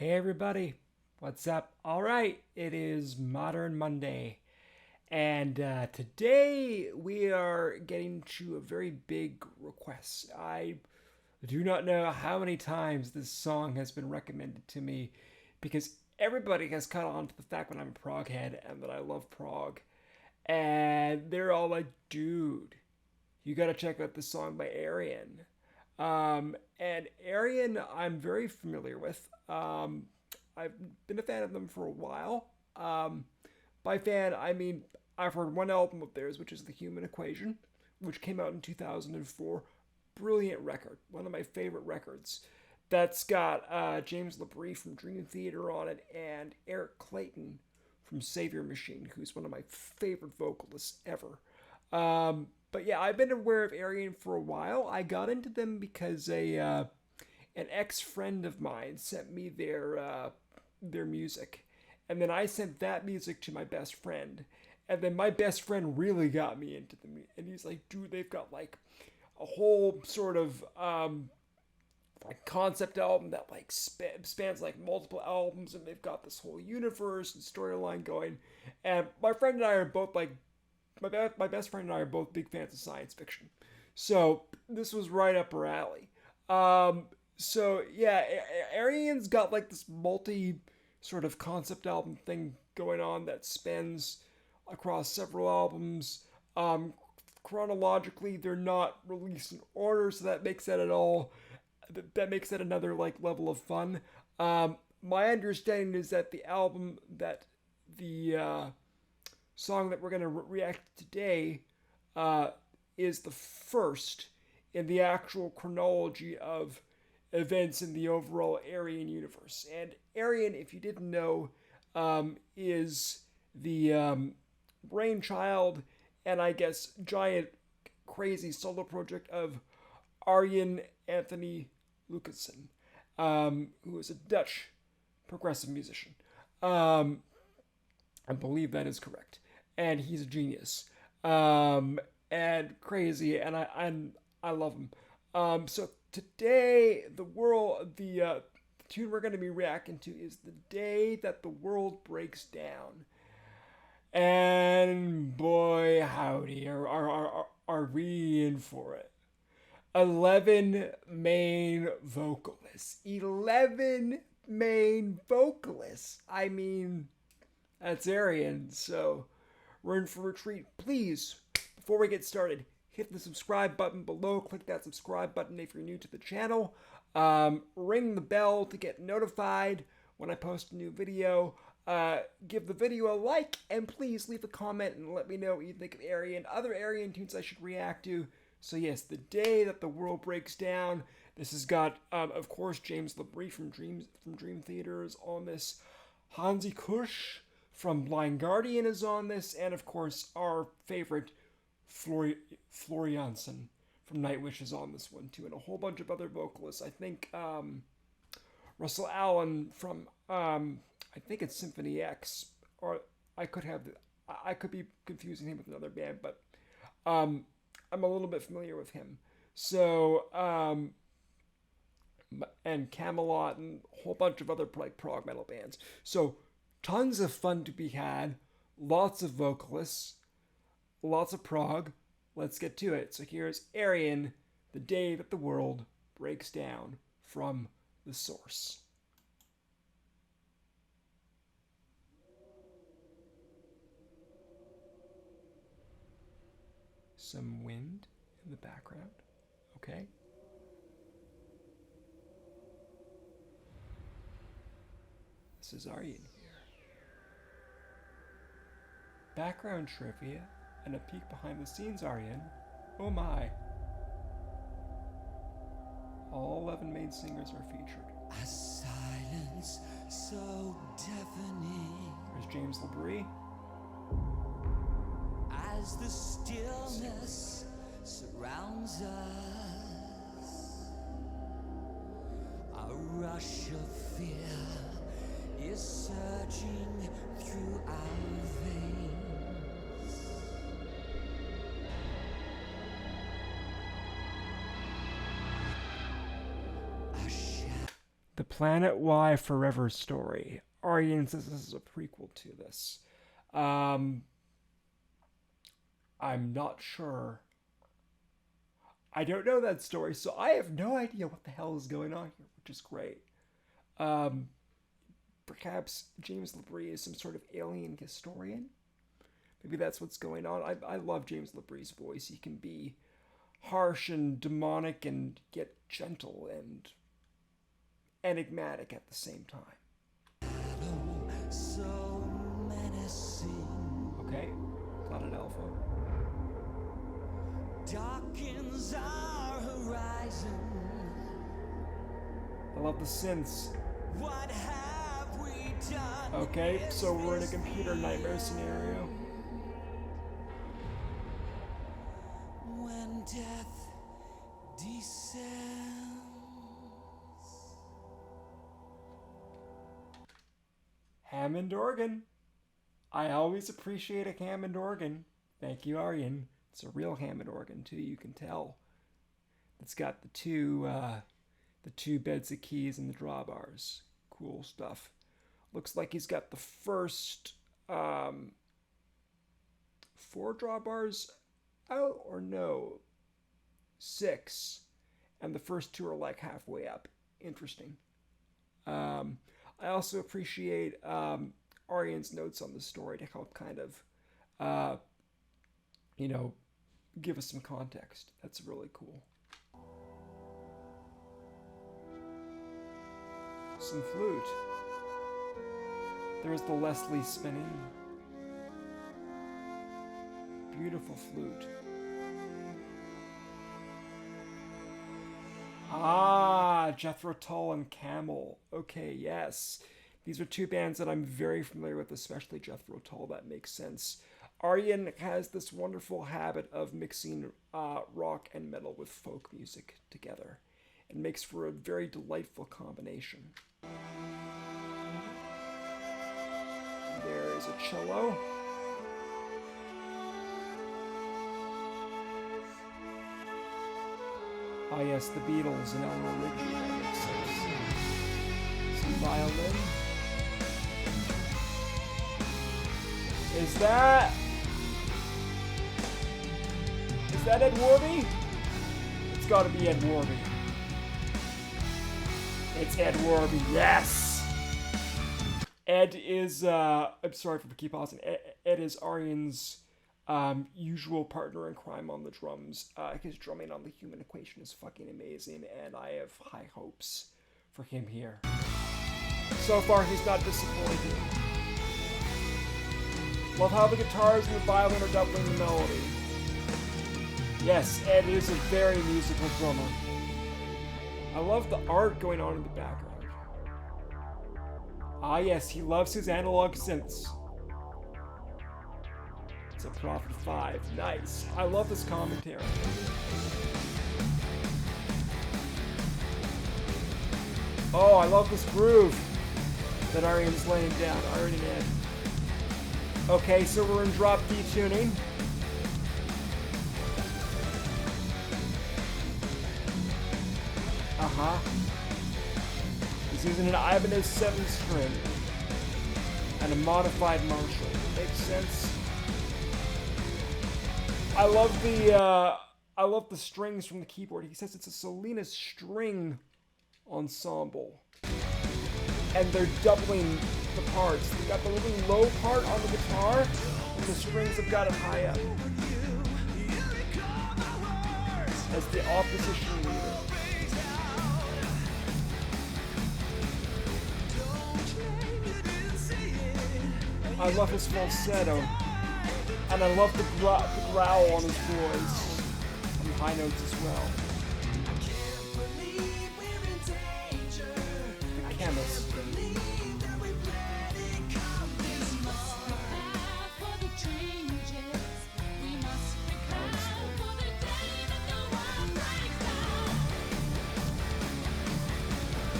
Hey everybody, what's up? All right, it is Modern Monday, and today we are getting to a very big request. I do not know how many times this song has been recommended to me because everybody has caught on to the fact that I'm a prog head and that I love prog, and they're all like, dude, you gotta check out this song by Ayreon. And Ayreon, I'm very familiar with. I've been a fan of them for a while. By fan, I mean I've heard one album of theirs, which is The Human Equation, which came out in 2004. Brilliant record, one of my favorite records. That's got James LaBrie from Dream Theater on it, and Eric Clayton from Savior Machine, who's one of my favorite vocalists ever. But yeah, I've been aware of Ayreon for a while. I got into them because an ex-friend of mine sent me their music, and then I sent that music to my best friend, and then my best friend really got me into them. And he's like, dude, they've got like a whole sort of like concept album that like spans like multiple albums, and they've got this whole universe and storyline going. And my friend and I are both like my best friend and I are both big fans of science fiction, so this was right up our alley. So yeah, Ayreon's got like this multi sort of concept album thing going on that spans across several albums. Chronologically, they're not released in order, so that makes that another like level of fun. My understanding is that the song that we're going to react to today is the first in the actual chronology of events in the overall Ayreon universe. And Ayreon, if you didn't know, is the brainchild and I guess giant crazy solo project of Arjen Anthony Lucassen, who is a Dutch progressive musician. I believe that is correct, and he's a genius, and crazy, and I love him. So today, the tune we're going to be reacting to is "The Day That the World Breaks Down," and boy, howdy, are we in for it? 11 main vocalists. 11 main vocalists. I mean, that's Ayreon, so we're in for a treat. Please, before we get started, hit the subscribe button below. Click that subscribe button if you're new to the channel. Ring the bell to get notified when I post a new video. Give the video a like, and please leave a comment and let me know what you think of Ayreon, other Ayreon tunes I should react to. So yes, "The Day That the World Breaks Down." This has got, of course, James LaBrie from Dream Theater is on this. Hansi Kusch from Blind Guardian is on this, and of course our favorite Floriansen from Nightwish is on this one too, and a whole bunch of other vocalists. I think Russell Allen from I think it's Symphony X, or I could be confusing him with another band, but I'm a little bit familiar with him. So and Camelot and a whole bunch of other like prog metal bands. So tons of fun to be had, lots of vocalists, lots of prog. Let's get to it. So here's Ayreon, "The Day That the World Breaks Down," from The Source. Some wind in the background. Okay. This is Ayreon here. Background trivia and a peek behind the scenes, Ayreon. Oh my. All 11 main singers are featured. A silence so deafening. There's James LaBrie. As the stillness surrounds us, a rush of fear is surging through our veins. Planet Y Forever story. Ayreon says this is a prequel to this. I'm not sure. I don't know that story, so I have no idea what the hell is going on here, which is great. Perhaps James Labrie is some sort of alien historian. Maybe that's what's going on. I love James Labrie's voice. He can be harsh and demonic and yet gentle and enigmatic at the same time. So menacing. Okay, not an alpha. Darkens our horizon. I love the synths. What have we done? Okay, so we're in a computer nightmare scenario. When death descends. Hammond organ. I always appreciate a Hammond organ. Thank you, Ayreon. It's a real Hammond organ too. You can tell. It's got the two beds of keys and the drawbars. Cool stuff. Looks like he's got the first 4 drawbars out, or no, 6, and the first 2 are like halfway up. Interesting. I also appreciate Ayreon's notes on the story to help kind of, give us some context. That's really cool. Some flute. There's the Leslie spinning. Beautiful flute. Ah, Jethro Tull and Camel. Okay, yes. These are 2 bands that I'm very familiar with, especially Jethro Tull. That makes sense. Ayreon has this wonderful habit of mixing rock and metal with folk music together. It makes for a very delightful combination. There is a cello. Ah, yes, the Beatles and Eleanor Rigby. That makes sense. Some violin. Is that Ed Warby? It's gotta be Ed Warby. It's Ed Warby, yes! Ed is, I'm sorry for keep pausing. Ed is Ayreon's usual partner in crime on the drums. His drumming on The Human Equation is fucking amazing, and I have high hopes for him here. So far, he's not disappointed. Love how the guitars and the violin are doubling the melody. Yes, Ed is a very musical drummer. I love the art going on in the background. Ah yes, he loves his analog synths. It's a Prophet 5. Nice. I love this commentary. Oh, I love this groove that Ayreon's laying down. Ayreon and Ed. Okay, so we're in drop D tuning. Uh-huh. He's using an Ibanez 7-string and a modified Marshall. Makes sense. I love the strings from the keyboard. He says it's a Salinas string ensemble. And they're doubling the parts. They got the really low part on the guitar, and the strings have got it high up. As the opposition leader. I love his falsetto, and I love the growl on his voice, and the high notes as well. The chemist.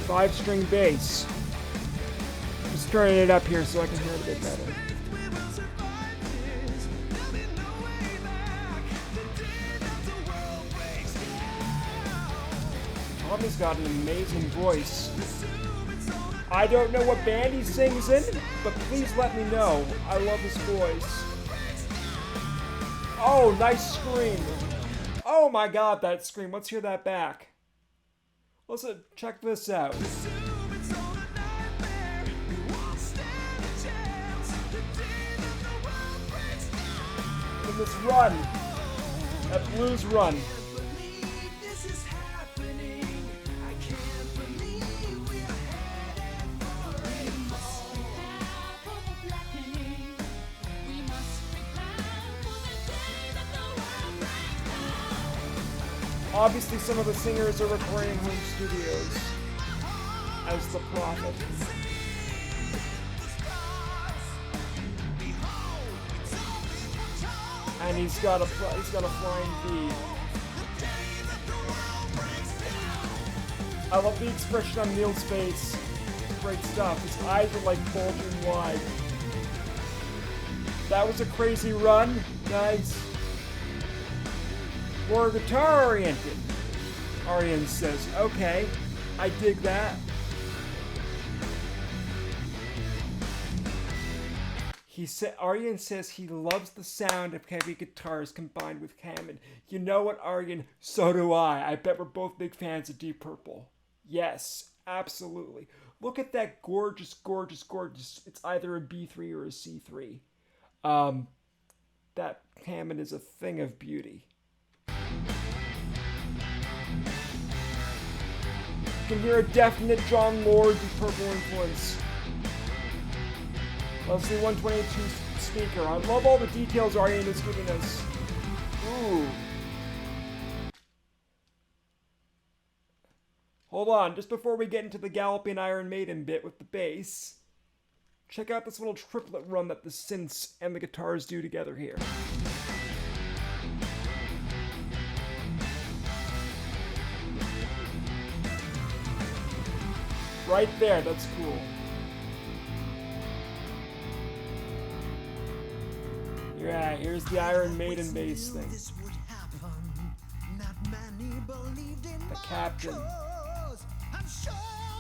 Five-string bass. Just turning it up here so I can hear it a bit better. Tommy's got an amazing voice. I don't know what band he sings in, but please let me know. I love his voice. Oh, nice scream. Oh my god, that scream. Let's hear that back. Let's check this out. In this run. That blues run. Obviously, some of the singers are recording in home studios as the Prophet. And he's got a flying V. I love the expression on Neil's face. Great stuff. His eyes are like bulging wide. That was a crazy run, guys. More guitar-oriented, Ayreon says. Okay, I dig that. Ayreon says he loves the sound of heavy guitars combined with Hammond. You know what, Ayreon? So do I. I bet we're both big fans of Deep Purple. Yes, absolutely. Look at that gorgeous, gorgeous, gorgeous. It's either a B3 or a C3. That Hammond is a thing of beauty. You can hear a definite John Lord Deep Purple influence. Leslie 122 speaker. I love all the details Ayreon is giving us. Ooh. Hold on, just before we get into the Galloping Iron Maiden bit with the bass, check out this little triplet run that the synths and the guitars do together here. Right there, that's cool. Yeah, here's the Iron Maiden bass thing. The Captain. I'm sure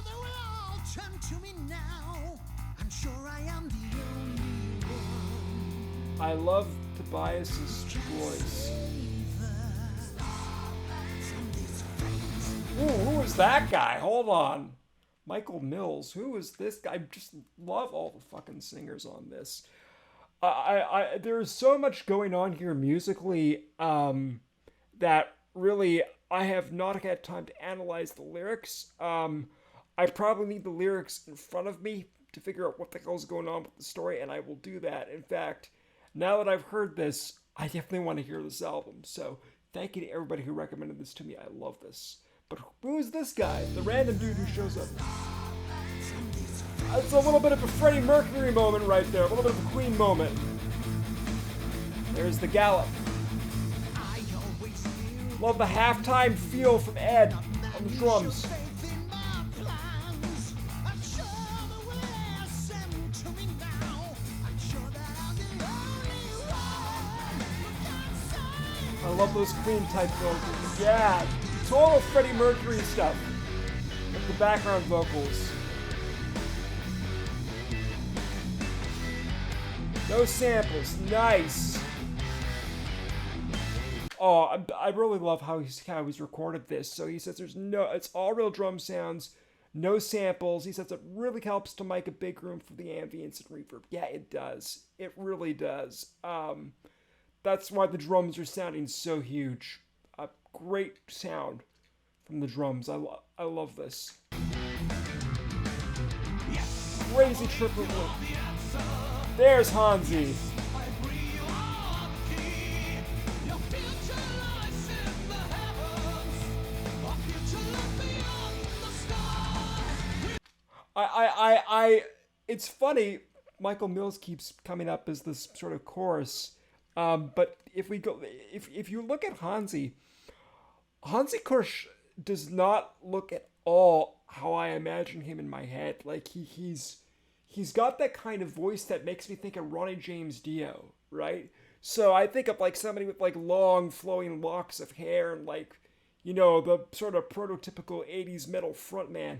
they will all turn to me now. I'm sure I am the only one. I love Tobias's voice. Ooh, who is that guy? Hold on. Michael Mills. Who is this guy? I just love all the fucking singers on this. There's so much going on here musically that really I have not had time to analyze the lyrics. I probably need the lyrics in front of me to figure out what the hell's going on with the story, and I will do that. In fact, now that I've heard this, I definitely want to hear this album. So thank you to everybody who recommended this to me. I love this. But who is this guy? The random dude who shows up. It's a little bit of a Freddie Mercury moment right there. A little bit of a Queen moment. There's the gallop. Love the halftime feel from Ed on the drums. I love those Queen type vocals. Yeah, total Freddie Mercury stuff. With the background vocals. No samples. Nice. Oh, I really love how he's recorded this. So he says it's all real drum sounds, no samples. He says it really helps to make a big room for the ambience and reverb. Yeah, it does. It really does. That's why the drums are sounding so huge. A great sound from the drums. I love this. Crazy triple loop. There's Hansi. It's funny, Michael Mills keeps coming up as this sort of chorus, but if you look at Hansi Kush does not look at all how I imagine him in my head. Like he's got that kind of voice that makes me think of Ronnie James Dio, right? So I think of like somebody with like long flowing locks of hair and like, you know, the sort of prototypical 80s metal frontman.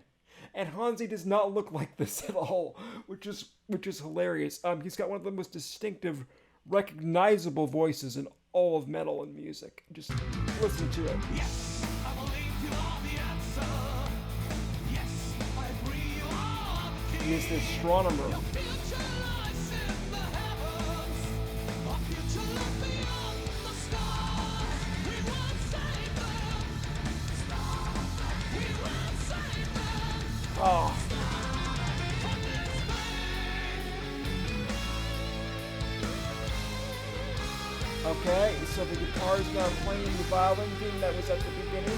And Hansi does not look like this at all, which is hilarious. He's got one of the most distinctive, recognizable voices in all of metal and music. Just listen to it. Yes, I believe you are the answer. Yes, I agree you are the key. He is the astronomer. Your future lies in the heavens. Our future lies beyond the stars. We will save them. We will save them. Oh. From this Okay, so the guitar is now playing the violin theme that was at the beginning.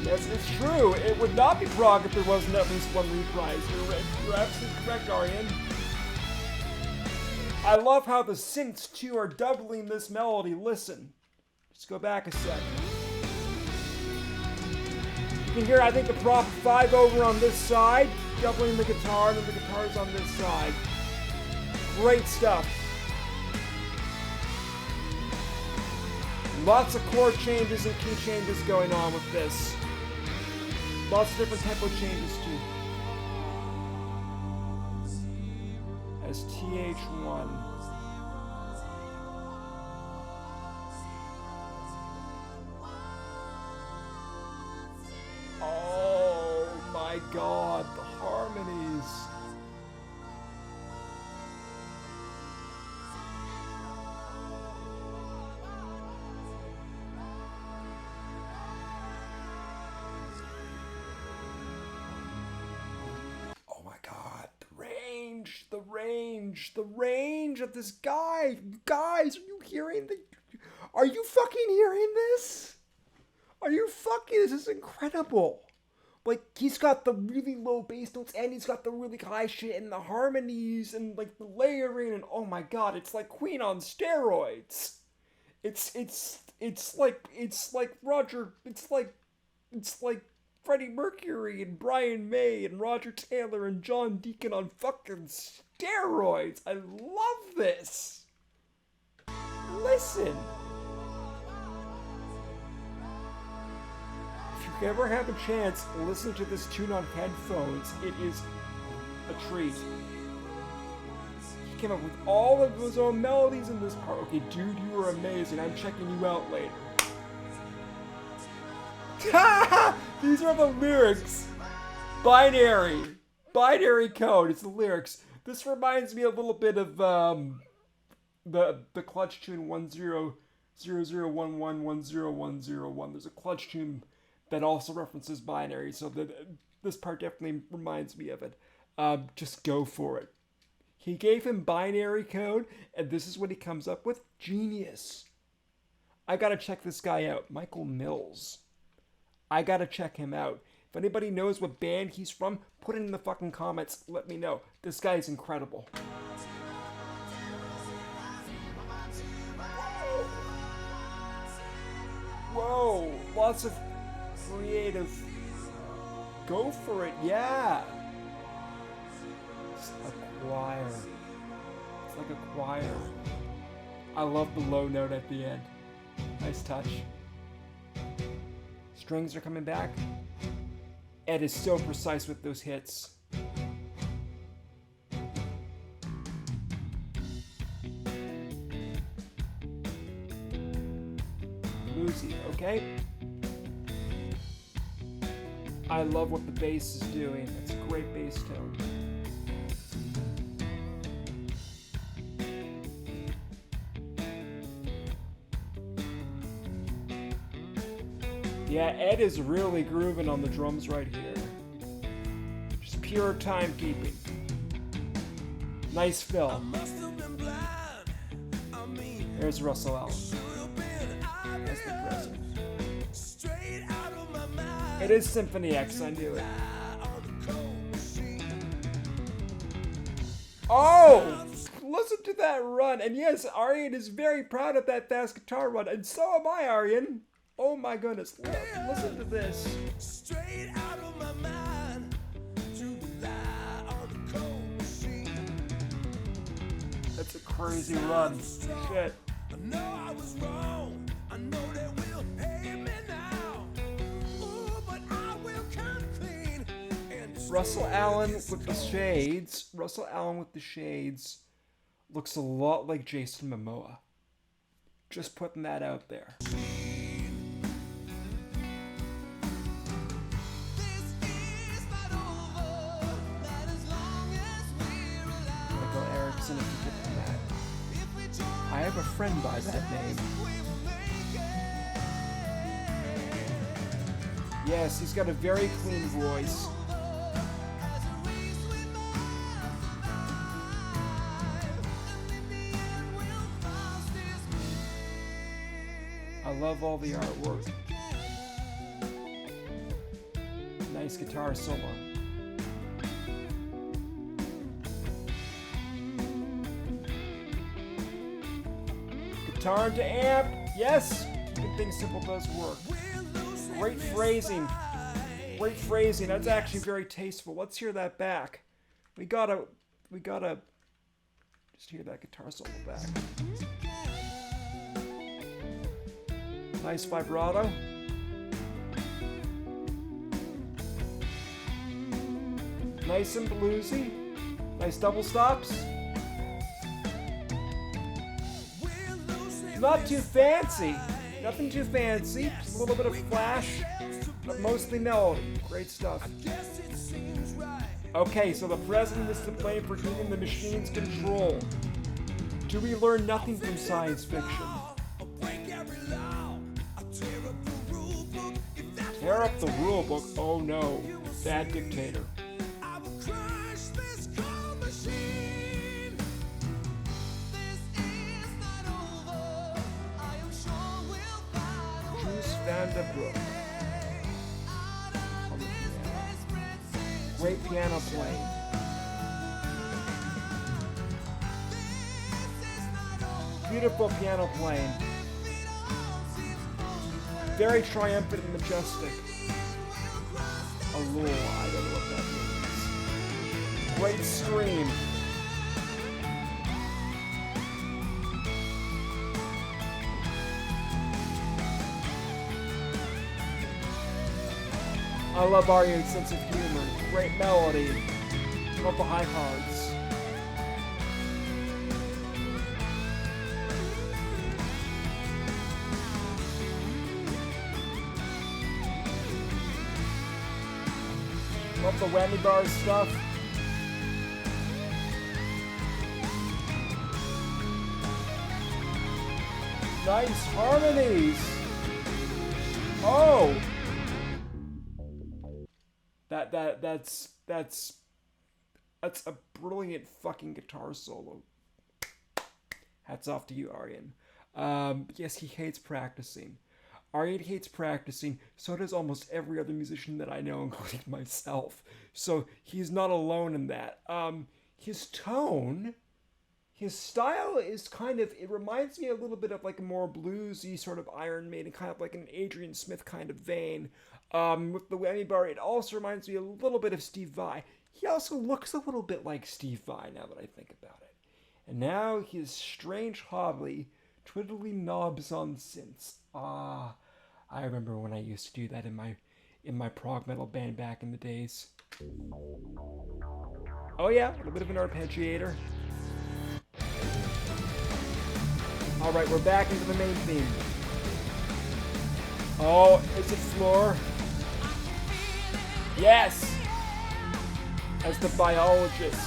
Yes, it's true. It would not be prog if there wasn't at least one reprise. You're absolutely correct, Ayreon. I love how the synths, too, are doubling this melody. Listen. Just go back a sec. You can hear, I think, the prop 5 over on this side, doubling the guitar, and then the guitar's on this side. Great stuff. Lots of chord changes and key changes going on with this. Lots of different tempo changes too. As TH1. Oh my god, the harmonies. The range of this guy. You guys, are you hearing are you fucking hearing this? This is incredible. Like, he's got the really low bass notes and he's got the really high shit and the harmonies and like the layering and oh my god, it's like Queen on steroids. It's like Freddie Mercury and Brian May and Roger Taylor and John Deacon on fucking steroids. I love this. Listen. If you ever have a chance, listen to this tune on headphones. It is a treat. He came up with all of his own melodies in this part. Okay, dude, you are amazing. I'm checking you out later. These are the lyrics. Binary code. It's the lyrics. This reminds me a little bit of the clutch tune 1000110101. There's a clutch tune that also references binary, so this part definitely reminds me of it. Just go for it. He gave him binary code, and this is what he comes up with. Genius. I gotta check this guy out. Michael Mills. I gotta check him out. If anybody knows what band he's from, put it in the fucking comments. Let me know. This guy is incredible. Whoa! Lots of creative. Go for it, yeah! It's a choir. It's like a choir. I love the low note at the end. Nice touch. Strings are coming back. Ed is so precise with those hits. Bluesy, okay? I love what the bass is doing. It's a great bass tone. Yeah, Ed is really grooving on the drums right here. Just pure timekeeping. Nice fill. There's Russell Allen. That's the present. It is Symphony X, I knew it. Oh! Listen to that run. And yes, Ayreon is very proud of that fast guitar run. And so am I, Ayreon. Oh my goodness, listen to this. Straight out of my mind to lie on the cold machine. That's a crazy run. Shit. I know I was wrong. I know they will hate me now. Ooh, but I will Russell Allen with the shades. Russell Allen with the shades looks a lot like Jason Momoa. Just putting that out there. Michael Erickson, if you get to that. I have a friend by that name. Yes, he's got a very clean voice. I love all the artwork. Nice guitar solo. Guitar to amp. Yes, keeping things simple does work. Great phrasing. Great phrasing. That's actually very tasteful. Let's hear that back. We gotta just hear that guitar solo back. Nice vibrato. Nice and bluesy. Nice double stops. Not too fancy. Nothing too fancy. Just a little bit of flash, but mostly melody. Great stuff. Okay, so the president is to blame for giving the machine's control. Do we learn nothing from science fiction? Tear up the rule book. Oh no. Bad dictator. Vanderbrook. Great piano playing. Beautiful piano playing. Very triumphant and majestic. Allure, I don't know what that means. Great scream. I love Ayreon's sense of humor. Great melody. Love the high chords. Love the whammy bars stuff. Nice harmonies. Oh. That's a brilliant fucking guitar solo. Hats off to you, Ayreon. Yes, he hates practicing. Ayreon hates practicing. So does almost every other musician that I know, including myself. So he's not alone in that. His tone, his style is kind of, it reminds me a little bit of like a more bluesy sort of Iron Maiden, kind of like an Adrian Smith kind of vein. With the whammy bar, it also reminds me a little bit of Steve Vai. He also looks a little bit like Steve Vai now that I think about it. And now his strange hobby, twiddly knobs on synths. Ah, I remember when I used to do that in my prog metal band back in the days. Oh yeah, a little bit of an arpeggiator. All right, we're back into the main theme. Oh, is it floor? Yes! As the biologist.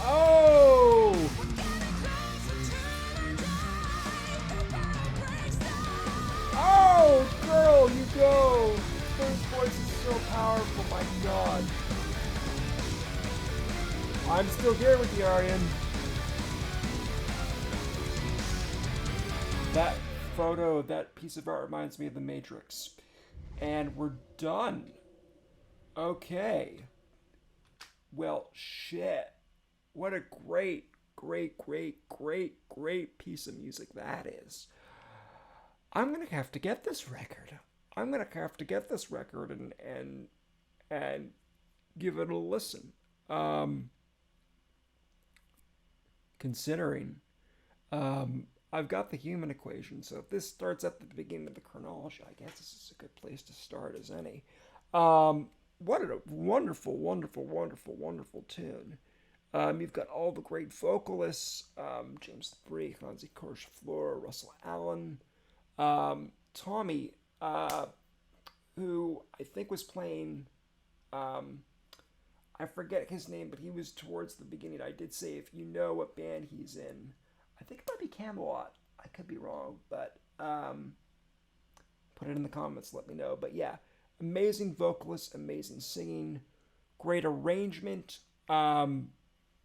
Oh! Oh, girl, you go! Those voice is so powerful, my god. I'm still here with you, Ayreon. That photo, that piece of art reminds me of The Matrix. And we're done. Okay. Well, shit. What a great piece of music that is. I'm gonna have to get this record. I'm gonna have to get this record and give it a listen. considering. I've got the human equation, so if this starts at the beginning of the chronology, I guess this is a good place to start as any. What a wonderful, wonderful, wonderful, wonderful tune. You've got all the great vocalists, James LaBrie, Hansi Kirschfleur, Russell Allen, Tommy, who I think was playing, I forget his name, but he was towards the beginning. I did say if you know what band he's in, I think it might be Camelot. I could be wrong, but put it in the comments, let me know. But yeah, amazing vocalist, amazing singing, great arrangement,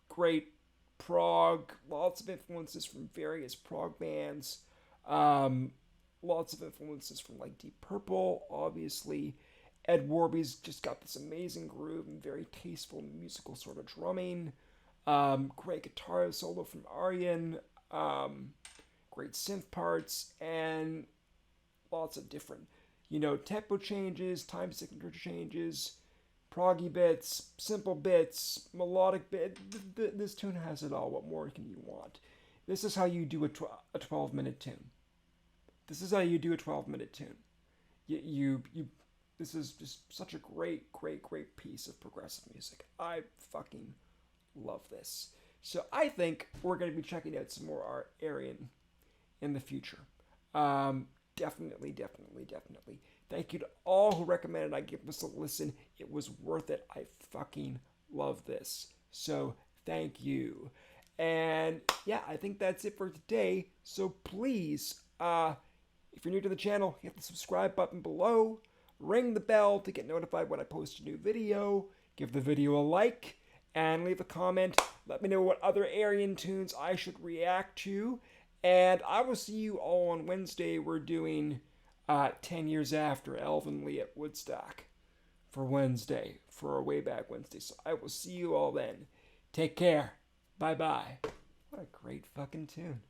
great prog, lots of influences from various prog bands, lots of influences from like Deep Purple, obviously. Ed Warby's just got this amazing groove and very tasteful musical sort of drumming. Great guitar solo from Ayreon. Great synth parts and lots of different, tempo changes, time signature changes, proggy bits, simple bits, melodic bit. This tune has it all. What more can you want? This is how you do a 12-minute tune. This is how you do a 12-minute tune. This is just such a great, great, great piece of progressive music. I fucking love this. So I think we're going to be checking out some more Ayreon in the future. Definitely, definitely, definitely. Thank you to all who recommended I give this a listen. It was worth it. I fucking love this. So thank you. And yeah, I think that's it for today. So please, if you're new to the channel, hit the subscribe button below. Ring the bell to get notified when I post a new video. Give the video a like. And leave a comment. Let me know what other Ayreon tunes I should react to. And I will see you all on Wednesday. We're doing 10 Years After Elvin Lee at Woodstock for Wednesday, for a Way Back Wednesday. So I will see you all then. Take care. Bye-bye. What a great fucking tune.